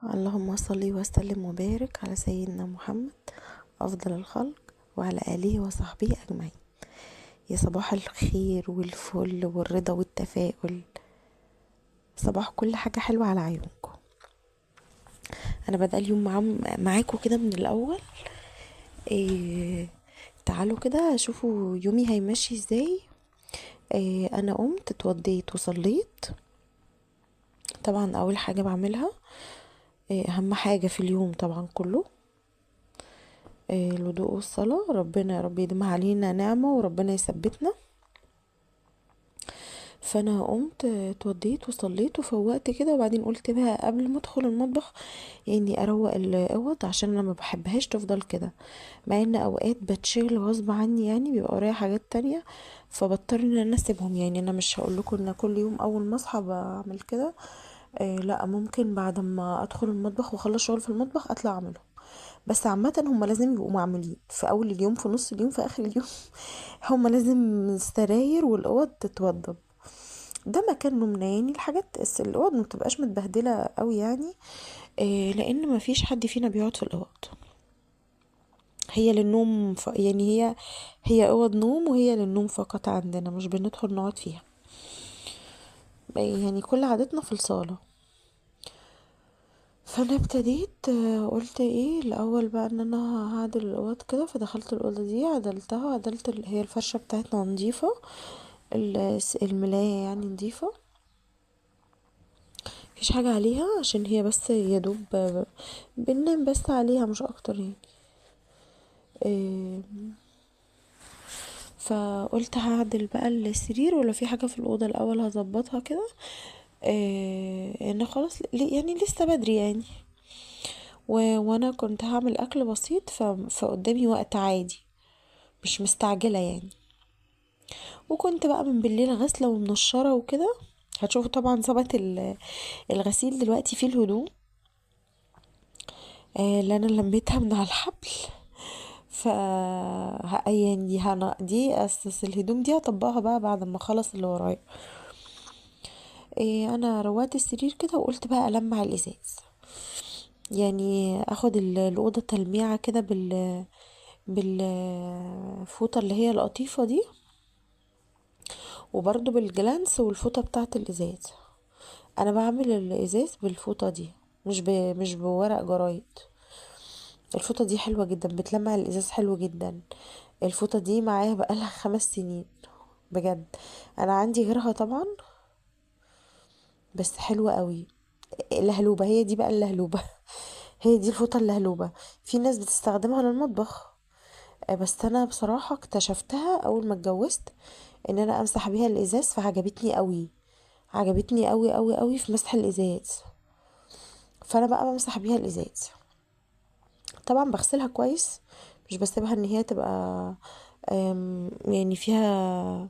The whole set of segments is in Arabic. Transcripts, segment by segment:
اللهم صل وسلم وبارك على سيدنا محمد أفضل الخلق وعلى آله وصحبه أجمعين. يا صباح الخير والفل والرضا والتفاؤل، صباح كل حاجة حلوة على عيونكم. أنا بدأ اليوم معاكم كده من الأول. إيه تعالوا كده شوفوا يومي هيمشي ازاي. أنا قمت اتوضيت وصليت. طبعا أول حاجة بعملها، أهم حاجة في اليوم طبعا كله، الوضوء والصلاة. ربنا يا رب يديمها علينا نعمة وربنا يثبتنا. فانا قمت اتوضيت وصليت وفوقت كده، وبعدين قلت بقى قبل ما ادخل المطبخ يعني اروق الاوض، عشان انا ما بحبهاش تفضل كده، مع ان اوقات بتشغل غصب عني، يعني بيبقى ورايا حاجات تانية فبضطر ان انا اسيبهم. يعني انا مش هقول لكم ان كل يوم اول ما اصحى بعمل كده، لا، ممكن بعد ما ادخل المطبخ واخلص شغل في المطبخ اطلع اعملهم. بس عامة هم لازم يبقوا معمولين في اول اليوم، في نص اليوم، في اخر اليوم. هم لازم السراير والاوض تتوضب. ده مكان نومنا، يعني الحاجات الاوض ما بتبقاش متبهدله قوي يعني. لان ما فيش حد فينا بيقعد في الاوض، هي للنوم يعني هي اوض نوم، وهي للنوم فقط، عندنا مش بندخل نقعد فيها. يعني كل عادتنا في الصاله. فانا ابتديت، قلت ايه الاول بقى ان انا هعدل الاوض كده. فدخلت الاوضه دي عدلتها، وعدلت هي الفرشه بتاعتنا نظيفه، الملايه يعني نظيفه، مفيش حاجة عليها، عشان هي بس يدوب بننام بس عليها مش اكتر يعني. إيه، فقلت هعدل بقى السرير، ولا في حاجة في الأوضة الأول هظبطها كده. ان خلاص يعني لسه بدري يعني. وانا كنت هعمل اكل بسيط، فقدامي وقت عادي، مش مستعجلة يعني. وكنت بقى من بالليل غسلة ومنشرة وكده. هتشوفوا طبعا ظبط الغسيل دلوقتي فيه الهدوم، اللي انا لميتها من على الحبل. ف يعني دي اساس الهدوم دي هطبقها بقى بعد ما اخلص اللي ورايا. انا روقت السرير كده، وقلت بقى المع الازاز، يعني اخد الاوضه تلميعه كده بالفوطه اللي هي القطيفه دي، وبرده بالجلانس والفوطه بتاعه الازاز. انا بعمل الازاز بالفوطه دي، مش بورق جرايد. الفوطه دي حلوه جدا، بتلمع الازاز حلو جدا. الفوطه دي معايا بقالها 5 سنين بجد. انا عندي غيرها طبعا، بس حلوة قوي. اللهلوبة هي دي بقى اللهلوبة. هي دي الفوطة اللهلوبة. في ناس بتستخدمها للمطبخ، بس انا بصراحة اكتشفتها اول ما اتجوزت، ان انا امسح بيها الازاز، فعجبتني قوي، عجبتني قوي قوي قوي في مسح الازاز. فانا بقى بمسح بيها الازاز. طبعا بغسلها كويس، مش بسيبها ان هي تبقى يعني فيها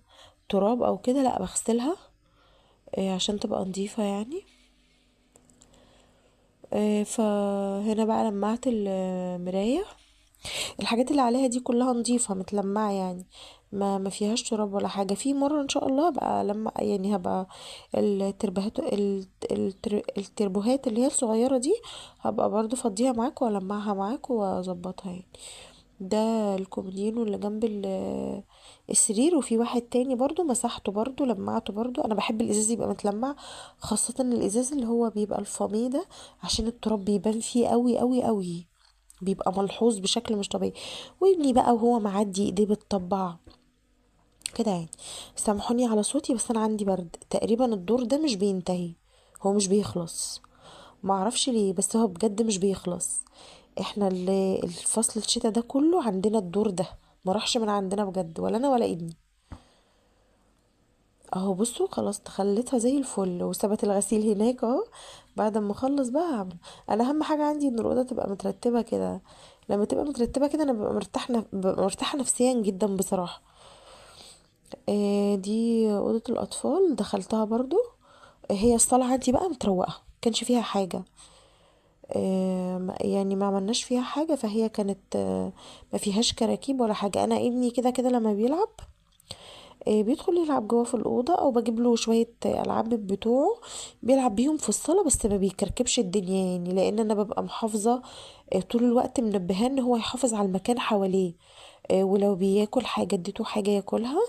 تراب او كده، لا بغسلها عشان تبقى نظيفة يعني. فهنا بقى لمعت المراية. الحاجات اللي عليها دي كلها نظيفة متلمعة يعني، ما فيهاش تراب ولا حاجة. في مرة ان شاء الله بقى لما يعني هبقى التربوهات التربوهات اللي هي الصغيرة دي، هبقى برضو فضيها معاكم والمعها معاكم واظبطها يعني. ده الكومودينو اللي جنب السرير. وفي واحد تاني برضو مسحته، برضو لمعته، برضو انا بحب الازاز يبقى متلمع، خاصة الازاز اللي هو بيبقى الفامي ده، عشان التراب بيبان فيه قوي قوي قوي، بيبقى ملحوظ بشكل مش طبيعي. وابني بقى وهو معدي ايديه بتطبع كده يعني. سامحوني على صوتي، بس انا عندي برد تقريبا، الدور ده مش بينتهي، هو مش بيخلص، ما اعرفش ليه، بس هو بجد مش بيخلص. احنا الفصل الشتاء ده كله عندنا الدور ده، ما راحش من عندنا بجد، ولا انا ولا ابني. اهو بصوا خلاص تخليتها زي الفل، وثبت الغسيل هناك اهو. بعد ما اخلص بقى هعمل. انا اهم حاجه عندي ان الاوضه تبقى مترتبه كده. لما تبقى مترتبه كده انا ببقى مرتاحه نفسيا جدا بصراحه. دي اوضه الاطفال دخلتها برضو. هي الصاله عندي بقى متروقه، كانش فيها حاجه. يعني ما عملناش فيها حاجة، فهي كانت ما فيهاش كراكيب ولا حاجة. انا ابني كده كده لما بيلعب بيدخل يلعب جوه في الأوضة، أو بجيب له شوية ألعاب بتوعه بيلعب بيهم في الصالة، بس ما بيكركبش الدنيا يعني، لأن أنا ببقى محافظة طول الوقت منبهاه ان هو يحافظ على المكان حواليه. ولو بياكل حاجة اديته حاجة ياكلها،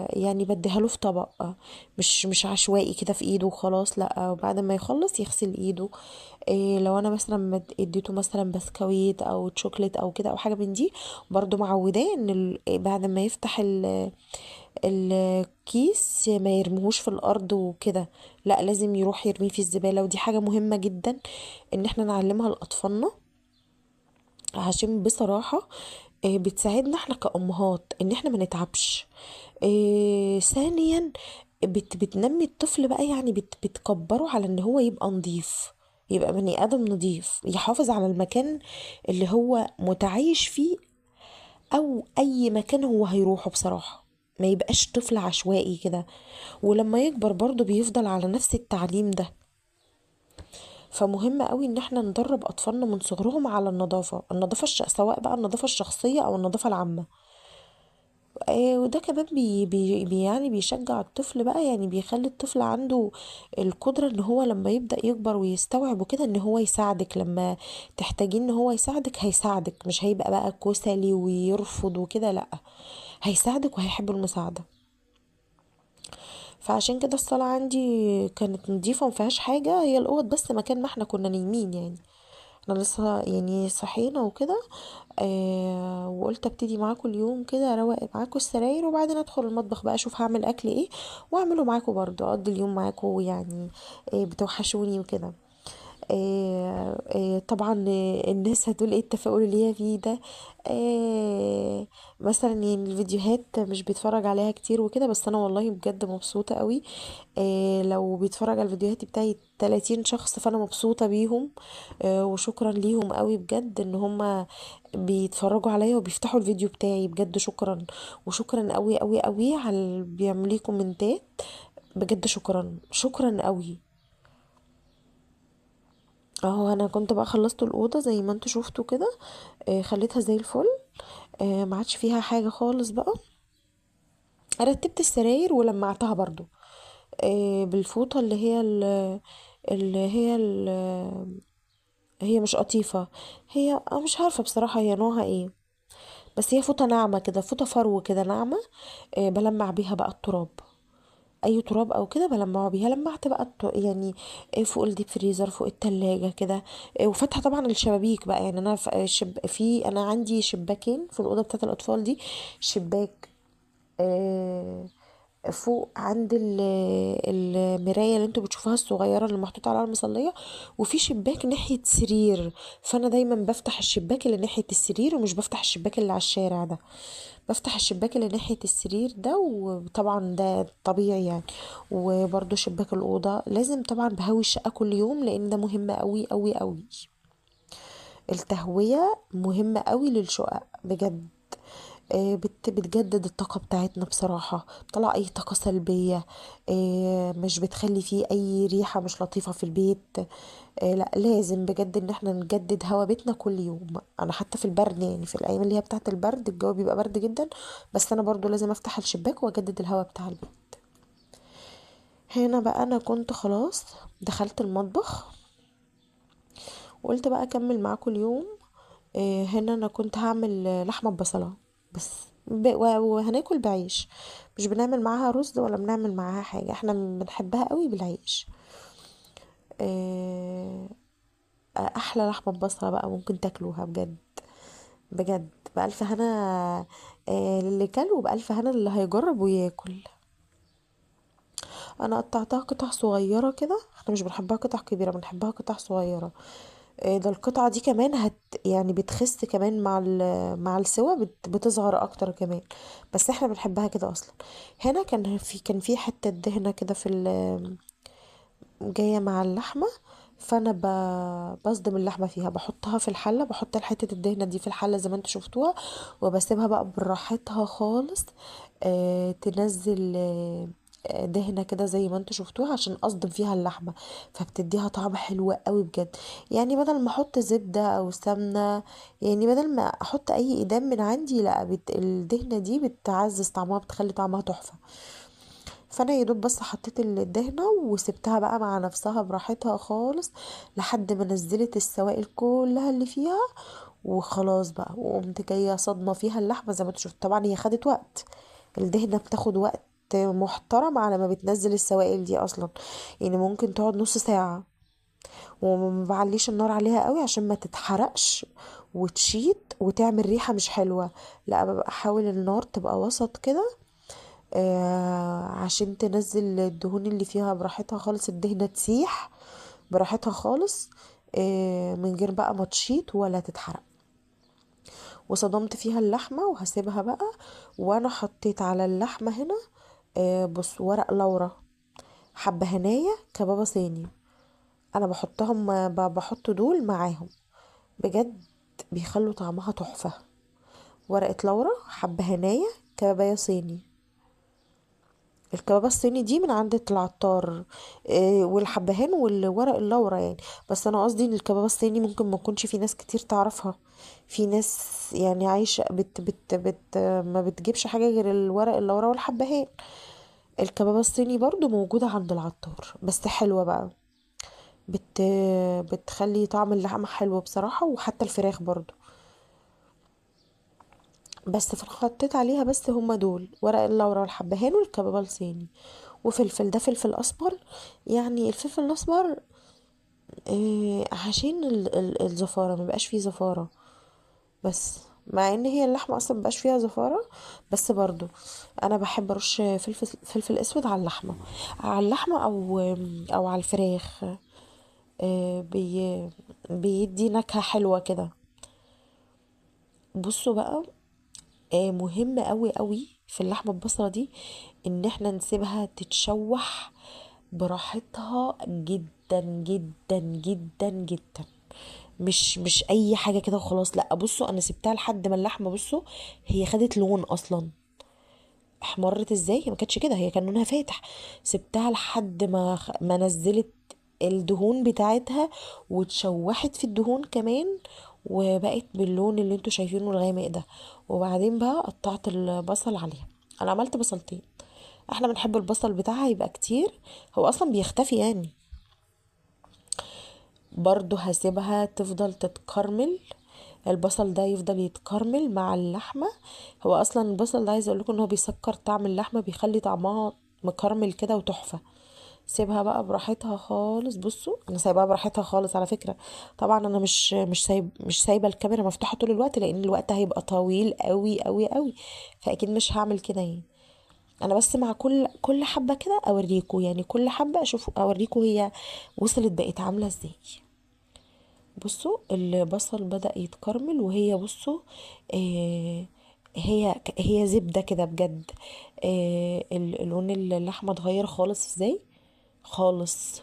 يعني بديها له في طبق، مش عشوائي كده في ايده وخلاص، لا، وبعد ما يخلص يغسل ايده. لو انا مثلا اديته مثلا بسكويت او شوكليت او كده او حاجه من دي، برضو معوداه ان بعد ما يفتح الكيس ما يرميهوش في الارض وكده، لا لازم يروح يرميه في الزباله. ودي حاجه مهمه جدا ان احنا نعلمها لاطفالنا، عشان بصراحه بتساعدنا احنا كأمهات ان احنا ما نتعبش. ثانيا بتنمي الطفل بقى، يعني بتكبره على ان هو يبقى نظيف، يبقى بني ادم نظيف، يحافظ على المكان اللي هو متعايش فيه، او اي مكان هو هيروحه بصراحة. ما يبقاش طفل عشوائي كده، ولما يكبر برضه بيفضل على نفس التعليم ده. فمهم قوي ان احنا ندرب اطفالنا من صغرهم على النظافة سواء بقى النظافة الشخصية او النظافة العامة. وده كمان يعني بيشجع الطفل بقى، يعني بيخلي الطفل عنده القدرة ان هو لما يبدأ يكبر ويستوعب وكده ان هو يساعدك، لما تحتاجين ان هو يساعدك هيساعدك، مش هيبقى بقى كسلي ويرفض وكده، لا، هيساعدك وهيحب المساعدة. فعشان كده الصلاة عندي كانت نظيفة مفيهاش حاجة، هي الأوض بس مكان ما احنا كنا نايمين يعني، احنا لسه يعني صحينا وكده. وقلت ابتدي معاكم اليوم كده، اروق معاكم السراير، وبعدين ادخل المطبخ بقى اشوف هعمل اكل ايه واعمله معاكم برضو، اقضي اليوم معاكم يعني. بتوحشوني وكده. طبعا الناس هتقول ايه التفاؤل اللي هي فيه ده. مثلا يعني الفيديوهات مش بيتفرج عليها كتير وكده، بس انا والله بجد مبسوطة قوي. لو بيتفرج على الفيديوهات بتاعي 30 شخص فانا مبسوطة بيهم. وشكرا ليهم قوي بجد ان هم بيتفرجوا عليا وبيفتحوا الفيديو بتاعي، بجد شكرا. وشكرا قوي قوي قوي على اللي بيعملوا لي كومنتات، بجد شكرا شكرا قوي. اهو انا كنت بقى خلصت الاوضه زي ما انتوا شفتوا كده، خليتها زي الفل. ما عادش فيها حاجه خالص بقى. رتبت السراير ولمعتها برضو بالفوطه اللي هي مش قطيفه. هي مش عارفه بصراحه هي نوعها ايه، بس هي فوطه ناعمه كده، فوطه فرو كده ناعمه. بلمع بيها بقى التراب، اي تراب او كده بلمعه بيها. لمعت بقى يعني فوق الديب فريزر، فوق التلاجة كده. وفاتحه طبعا الشبابيك بقى، يعني انا انا عندي شباكين في الاوضه بتاعت الاطفال دي. شباك آه، فوق عند المرايه اللي انتوا بتشوفوها الصغيره اللي محطوطه على المصليه، وفي شباك ناحيه سرير. فانا دايما بفتح الشباك اللي ناحيه السرير، ومش بفتح الشباك اللي على الشارع ده، بفتح الشباك اللي ناحية السرير ده، وطبعا ده طبيعي يعني. وبرضو شباك الأوضة لازم طبعا بهوي الشقة كل يوم، لأن ده مهم قوي قوي قوي. التهوية مهمة قوي للشقق بجد. بتجدد الطاقة بتاعتنا بصراحة، بتطلع أي طاقة سلبية. مش بتخلي فيه أي ريحة مش لطيفة في البيت. لا لازم بجد ان احنا نجدد هوا بيتنا كل يوم. انا حتى في البرد، يعني في الايام اللي هي بتاعه البرد الجو بيبقى برد جدا، بس انا برضو لازم افتح الشباك واجدد الهوا بتاع البيت. هنا بقى انا كنت خلاص دخلت المطبخ، وقلت بقى اكمل معاكم اليوم. هنا انا كنت هعمل لحمه ببصله بس، وهناكل بعيش، مش بنعمل معاها رز ولا بنعمل معاها حاجه، احنا بنحبها قوي بالعيش. آه، احلى لحمه ببصله بقى ممكن تاكلوها بجد، بجد بألف هنا. للي كل وبألف هنا اللي هيجرب وياكل. انا قطعتها قطع صغيرة كده، احنا مش بنحبها قطع كبيرة، بنحبها قطع صغيرة. ده القطعة دي كمان يعني بتخس كمان مع السوا، بتصغر اكتر كمان، بس احنا بنحبها كده اصلا. هنا كان في حتة دهنة كده جاية مع اللحمة. فانا بصدم اللحمة فيها، بحطها في الحلة، بحط حتة الدهنة دي في الحلة زي ما انتوا شفتوها، وبسيبها بقى براحتها خالص تنزل دهنه كده زي ما انتوا شفتوها عشان اصدم فيها اللحمه، فبتديها طعم حلو قوي بجد. يعني بدل ما احط زبده او سمنه، يعني بدل ما احط اي ايدام من عندي، لا الدهنه دي بتعزز طعمها، بتخلي طعمها تحفه. فانا يا دوب بس حطيت الدهنه وسبتها بقى مع نفسها براحتها خالص لحد ما نزلت السوائل كلها اللي فيها، وخلاص بقى. وقمت جايه صدمه فيها اللحمه زي ما انتوا شفتوا. طبعا هي خدت وقت، الدهنه بتاخد وقت محترم على ما بتنزل السوائل دي اصلا، يعني ممكن تقعد نص ساعه. وما بعليش النار عليها قوي عشان ما تتحرقش وتشيط وتعمل ريحه مش حلوه. لا، ببقى احاول النار تبقى وسط كده، عشان تنزل الدهون اللي فيها براحتها خالص، الدهنة تسيح براحتها خالص، من غير بقى ما تشيط ولا تتحرق. وصدمت فيها اللحمة وهسيبها بقى. وانا حطيت على اللحمة هنا بص ورق لورا، حبة هنايا، كبابة صيني. انا بحطهم، بحط دول معاهم بجد، بيخلوا طعمها تحفة. ورقة لورا، حبة هنايا، كبابية صيني. الكبابة الصيني دي من عند العطار، والحبهان والورق اللورا يعني. بس انا قصدي ان الكبابة الصيني ممكن ما يكونش في ناس كتير تعرفها، في ناس يعني عايشة بت ما بتجيبش حاجة غير الورق اللورا والحبهان. الكبابة الصيني برضو موجودة عند العطار، بس حلوة بقى، بت بتخلي طعم اللحمة حلو بصراحة، وحتى الفراخ برضو. بس حطيت عليها بس هما دول، ورق اللورا والحبهان والكبابة الصيني. وفلفل، ده فلفل اسمر. يعني الفلفل الاسمر عشان الزفارة، مبقاش فيه زفارة. بس مع ان هي اللحمة اصلا مبقاش فيها زفارة، بس برضو انا بحب ارش فلفل اسود على اللحمة، على اللحمة او على الفراخ. بيدي نكهة حلوة كده. بصوا بقى، مهم قوي قوي في اللحمة البصلة دي ان احنا نسيبها تتشوح براحتها جدا جدا جدا جدا. مش اي حاجة كده وخلاص، لا. بصوا انا سبتها لحد ما اللحمة، بصوا هي خدت لون اصلا. احمرت ازاي؟ هي ما كانتش كده، هي كان لونها فاتح. سبتها لحد ما نزلت الدهون بتاعتها، وتشوحت في الدهون كمان، وبقت باللون اللي انتوا شايفينه الغامق ده. وبعدين بقى قطعت البصل عليها. انا عملت بصلتين، احنا بنحب البصل بتاعها يبقى كتير، هو اصلا بيختفي يعني. برضو هسيبها تفضل تتكرمل، البصل ده يفضل يتكرمل مع اللحمة. هو اصلا البصل ده عايزه اقول لكم ان هو بيسكر طعم اللحمة، بيخلي طعمها مكرمل كده وتحفة. سيبها بقى براحتها خالص. بصوا انا سايباها براحتها خالص على فكرة. طبعا انا مش سايبه الكاميرا مفتوحة طول الوقت، لان الوقت هيبقى طويل قوي قوي قوي، فاكيد مش هعمل كده يعني. انا بس مع كل حبة كده اوريكم، يعني كل حبة اشوف اوريكم هي وصلت بقت عاملة ازاي. بصوا البصل بدأ يتكرمل، وهي بصوا آه هي زبدة كده بجد. اللون اللحمة اتغير خالص ازاي، خالص.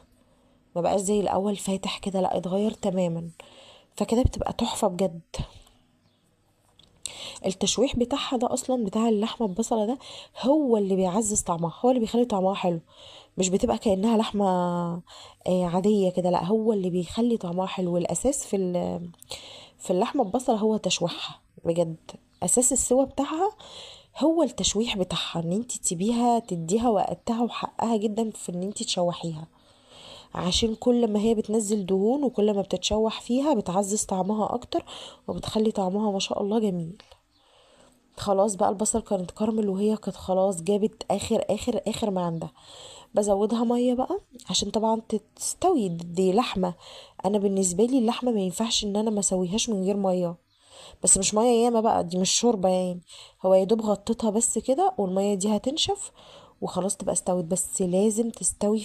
ما بقاش زي الاول فاتح كده، لا اتغير تماما. فكده بتبقى تحفة بجد. التشويح بتاعها ده اصلا، بتاع اللحمة البصلة ده، هو اللي بيعزز طعمها، هو اللي بيخلي طعمها حلو. مش بتبقى كأنها لحمة عادية كده، لا هو اللي بيخلي طعمها حلو. الاساس في اللحمة البصلة هو تشويحها بجد. اساس السوا بتاعها هو التشويح بتاعها، ان انت تسيبيها تديها وقتها وحقها جدا في ان انت تشوحيها، عشان كل ما هي بتنزل دهون وكل ما بتتشوح فيها بتعزز طعمها اكتر، وبتخلي طعمها ما شاء الله جميل. خلاص بقى البصل كانت كرمل، وهي كانت خلاص جابت اخر اخر اخر ما عندها. بزودها ميه بقى عشان طبعا تستوي، دي لحمه. انا بالنسبه لي اللحمه ما ينفعش ان انا ما اسويهاش من غير ميه، بس مش ميه ياما بقى، دي مش شوربه يعني. هو يا دوب غطيتها بس كده، والميه دي هتنشف وخلاص تبقى استوت. بس لازم تستوي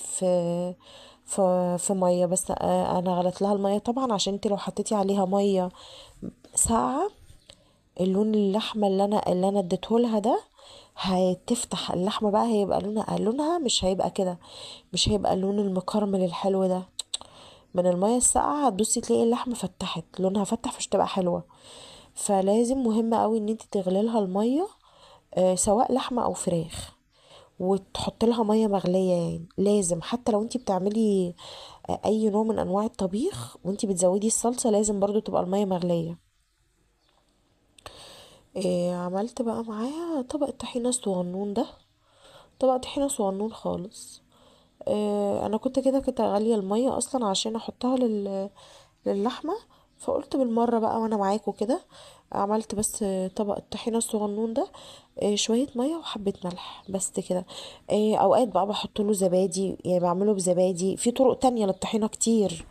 في ميه بس. انا غلت لها الميه طبعا، عشان انت لو حطيتي عليها ميه ساقعه، اللون اللحمه اللي انا اديته لها ده هتفتح اللحمه بقى، هيبقى لونها مش هيبقى كده، مش هيبقى اللون المكرمل الحلو ده. من الميه الساقعه هتبصي تلاقي اللحمه فتحت، لونها فتح، فمش تبقى حلوه. فلازم، مهم قوي ان انت تغلي لها الميه، سواء لحمه او فراخ. وتحط لها ميه مغليه، يعني لازم حتى لو انتي بتعملي اي نوع من انواع الطبيخ وانتي بتزودي الصلصه لازم برضو تبقى الميه مغليه. عملت بقى معاها طبق الطحينه الصغنون ده، طبق طحينه صغنون خالص. انا كنت كده غاليه الميه اصلا عشان احطها للحمه، فقلت بالمره بقى وانا معاكوا كده عملت بس طبق الطحينه الصغنون ده، شويه ميه وحبه ملح بس كده. اوقات بقى بحط له زبادي، يعني بعمله بزبادي. في طرق تانية للطحينه كتير،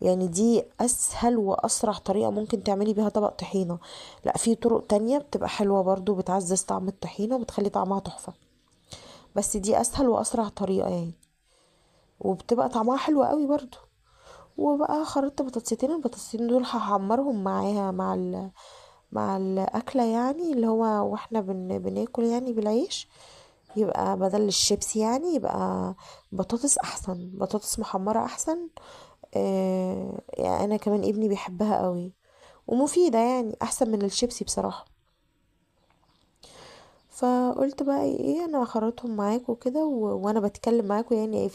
يعني دي اسهل واسرع طريقه ممكن تعملي بيها طبق طحينه. لا، في طرق تانية بتبقى حلوه برضو، بتعزز طعم الطحينه وبتخلي طعمها تحفه، بس دي اسهل واسرع طريقه يعني، وبتبقى طعمها حلو قوي برضو. وبقى خرطت بطاطستين، البطاطستين دول هحمرهم معاها مع الاكله، يعني اللي هو واحنا بناكل يعني بالعيش، يبقى بدل الشيبسي يعني يبقى بطاطس احسن، بطاطس محمره احسن. يعني انا كمان ابني بيحبها قوي ومفيده، يعني احسن من الشيبسي بصراحه. فقلت بقى ايه، انا هخرطهم معاكم كده وانا بتكلم معاكم يعني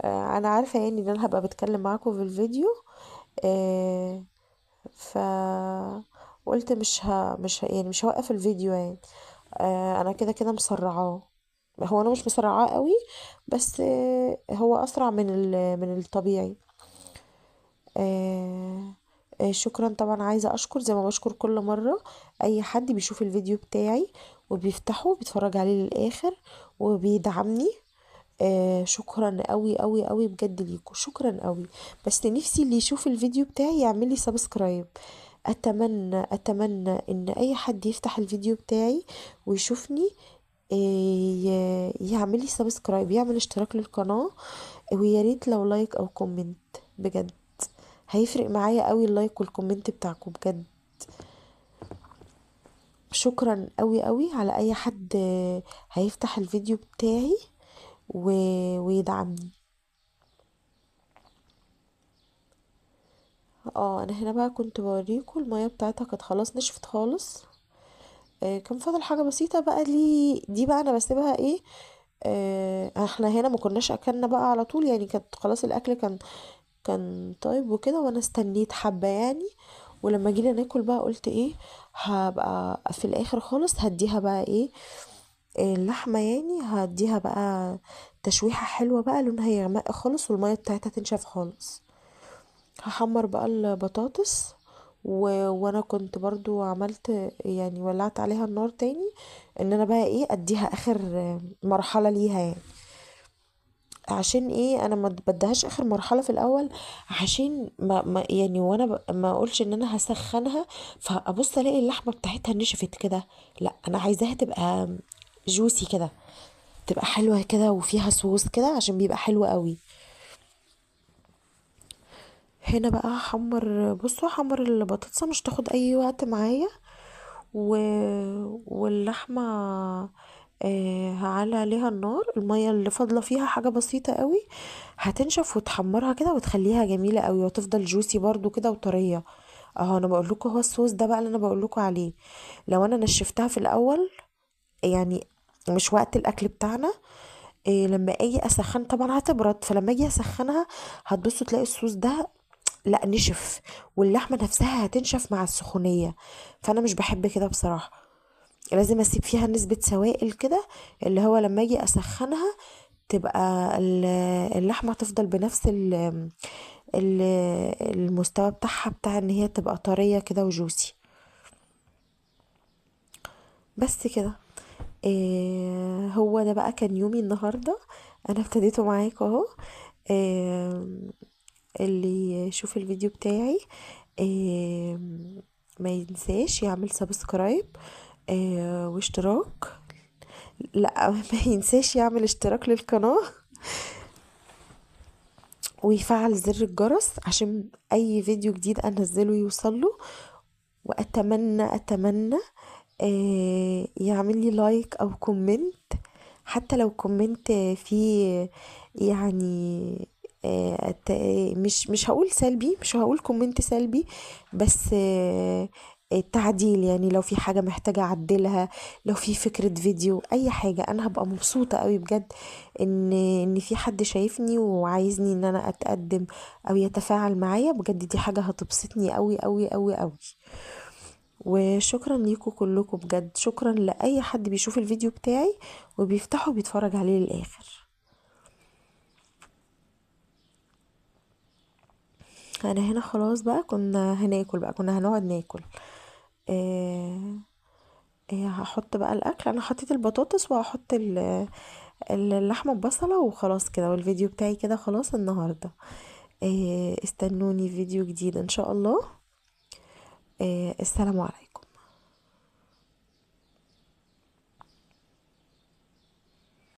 انا عارفه يعني ان انا هبقى بتكلم معاكم في الفيديو. آه ف قلت يعني مش هوقف الفيديو يعني. انا كده مسرعاه، هو انا مش مسرعاه قوي، بس هو اسرع من الطبيعي. آه شكرا طبعا، عايزة اشكر زي ما بشكر كل مرة اي حد بيشوف الفيديو بتاعي وبيفتحه بيتفرج عليه للاخر وبيدعمني. شكرا قوي قوي قوي بجد ليكم، شكرا قوي. بس نفسي اللي يشوف الفيديو بتاعي يعمل لي سبسكرايب. اتمنى ان اي حد يفتح الفيديو بتاعي ويشوفني يعمل لي سبسكرايب، يعمل اشتراك للقناة، ويا ريت لو لايك او كومنت، بجد هيفرق معايا قوي اللايك والكومنت بتاعكم بجد. شكرا قوي قوي على اي حد هيفتح الفيديو بتاعي و... ويدعمني. اه، انا هنا بقى كنت بوريكم المية بتاعتها كانت خلاص نشفت خالص. كان فاضل حاجة بسيطة بقى، دي بقى انا بسيبها ايه. احنا هنا ما كناش اكلنا بقى على طول، يعني كانت خلاص الاكل كان طيب وكده، وانا استنيت حبة يعني. ولما جينا ناكل بقى قلت ايه، هبقى في الاخر خالص هديها بقى ايه، اللحمة يعني هديها بقى تشويحة حلوة بقى، لونها يغمق خالص والمية بتاعتها تنشف خالص. هحمر بقى البطاطس وانا كنت برضو عملت يعني ولعت عليها النار تاني، ان انا بقى ايه اديها اخر مرحلة ليها يعني. عشان ايه انا ما بديهاش اخر مرحله في الاول، عشان ما يعني وانا ما اقولش ان انا هسخنها فابص الاقي اللحمه بتاعتها نشفت كده. لا، انا عايزاها تبقى جوسي كده، تبقى حلوه كده وفيها صوص كده عشان بيبقى حلو قوي. هنا بقى بصوا هحمر البطاطسه مش تاخد اي وقت معايا، و... واللحمه هعلي عليها النار، المية اللي فاضلة فيها حاجة بسيطة قوي هتنشف وتحمرها كده وتخليها جميلة قوي وتفضل جوسي برضو كده وطرية. اهو انا بقول لكم، هو الصوص ده بقى اللي انا بقول لكم عليه. لو انا نشفتها في الاول يعني مش وقت الاكل بتاعنا، لما اجي اسخن طبعا هتبرد، فلما اجي اسخنها هتبصوا تلاقي الصوص ده لا نشف، واللحمة نفسها هتنشف مع السخونية. فانا مش بحب كده بصراحة، لازم اسيب فيها نسبة سوائل كده، اللي هو لما اجي اسخنها تبقى اللحمة تفضل بنفس ال- المستوى بتاعها، بتاع ان هي تبقى طرية كده وجوسي. بس كده. هو ده بقى كان يومي النهاردة، انا ابتديته معاكم اهو. إيه اللي يشوف الفيديو بتاعي إيه ما ينساش يعمل سبسكرايب واشتراك. لا ما ينساش يعمل اشتراك للقناة ويفعل زر الجرس عشان اي فيديو جديد انزله يوصله. واتمنى يعمل لي لايك او كومنت، حتى لو كومنت فيه يعني مش هقول سلبي، مش هقول كومنت سلبي، بس تعديل، يعني لو في حاجة محتاجة اعدلها، لو في فكرة فيديو، اي حاجة، انا هبقى مبسوطة قوي بجد ان في حد شايفني وعايزني ان انا اتقدم او يتفاعل معايا. بجد دي حاجة هتبسطني قوي قوي قوي قوي. وشكرا ليكم كلكم بجد، شكرا لأي حد بيشوف الفيديو بتاعي وبيفتحه وبيتفرج عليه للآخر. انا هنا خلاص بقى، كنا هناكل بقى، كنا هنقعد ناكل. آه هحط بقى الاكل، انا حطيت البطاطس وهحط اللحمه ببصله وخلاص كده، والفيديو بتاعي كده خلاص النهارده. استنوني في فيديو جديد ان شاء الله. السلام عليكم.